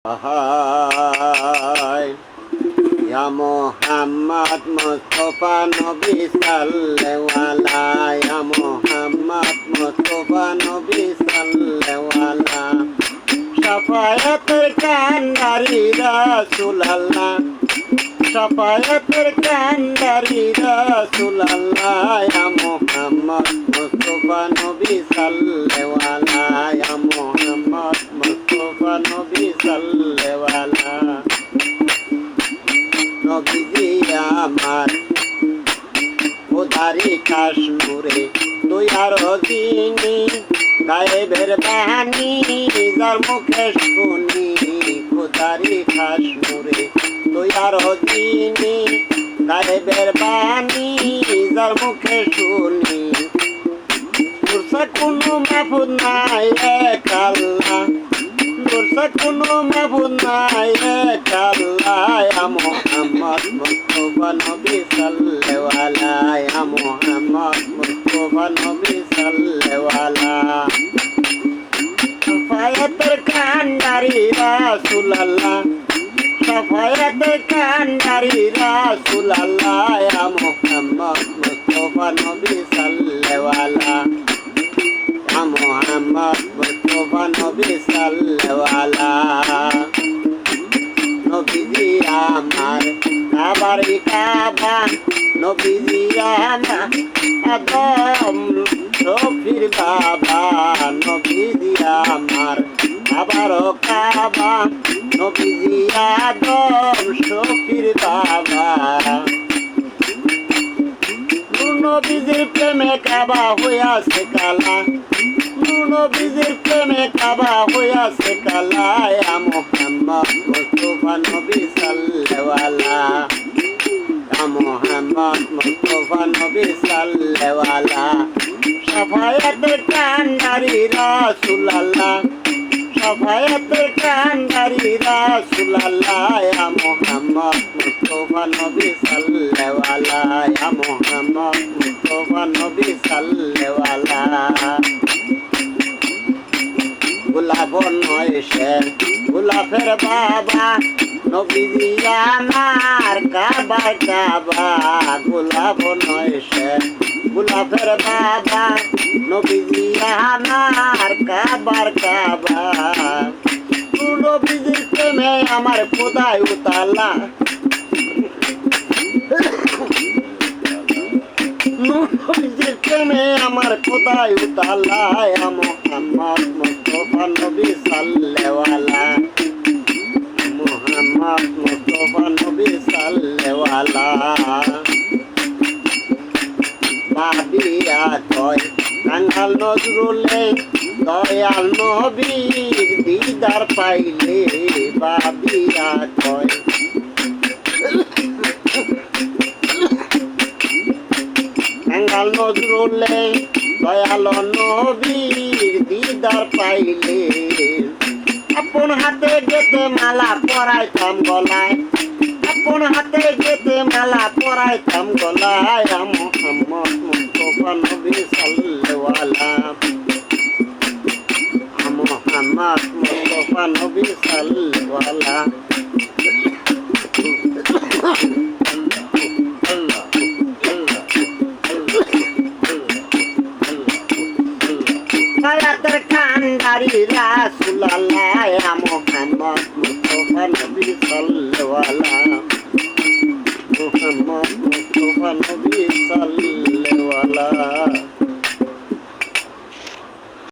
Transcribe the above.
Hai Ya Muhammad Mustafa Nabi Sallallahu Ya Muhammad Mustafa Nabi Sallallahu Şafaatır kandari Resulallah Şafaatır kandari Resulallah Ya Muhammad Mustafa Nabi Sallallahu Ya Muhammad Mustafa Nabi Sallallahu নবীজি আমার উদারি কাশ্মীরে তুই আরো দিনি গায়েবের বাহানি যার মুখে শুনি উদারি কাশ্মীরে তুই আরো দিনি গায়েবের বাহানি যার মুখে শুনি দুর্সা কোনো মাহফুজ নাই এক আল্লাহ দুর্সা কোনো মাহফুজ নাই এক আল্লাহ Ya Muhammad Mustafa Nabi Sallallahu Alaihi Ya Muhammad Mustafa Nabi Sallallahu Alaihi Şafaatır kandari Resulallah Şafaatır kandari Resulallah Ya Muhammad Mustafa Nabi Sallallahu Alaihi Ya Muhammad Mustafa Nabi Sallallahu Alaihi নবীজি আমার কাবারে কাবা নবীজি আমার আদম শফির বাবা নবীজি আমার কাবারও কাবা নবীজি আদম শফির বাবা নবীজির প্রেমে কাবা হইয়াছে কালা নবীজির প্রেমে কাবা হইয়াছে কালা Ya Muhammad Mustafa Nabi Sallallahu Alaihi Ya Muhammad Mustafa Nabi Sallallahu Alaihi Şafaatır kandari Resulallah Şafaatır kandari Resulallah Ya Muhammad Mustafa Nabi Sallallahu Alaihi Ya Muhammad Mustafa Nabi Sallallahu Alaihi গোলাপ নয় সে গোলাপের বাবা নবীজি আমার কাবা কাবা গোলাপ নয় সে গোলাপের বাবা নবীজি আমার কাবার কাবা নবীজির প্রেমে আমার খোদায় উতালা নবীজির প্রেমে আমার খোদায় উতালা Ya Muhammad Mustafa Nabi Sallallahu Alaihi Muhammad Mustafa Nabi Sallallahu Alaihi বাবিয়া কয় কাঙ্গাল নজরুলে দয়াল নবীর দিদার পাইলে বাবিয়া কয় কাঙ্গাল নজরুলে দয়াল নবীর দিদার পাইলে আপন হাতে গেতে মালা পরাইতাম গলায় আপন হাতে গেতে মালা পরাইতাম গলায় Ya Muhammad Mustafa Nabi Sallallahu Alaihi Ya Muhammad Mustafa Nabi Sallallahu Alaihi Şafaatır kandari Resulallah Ya Muhammad Mustafa Nabi Sallallahu Alaihi Muhammad Mustafa Nabi Sallallahu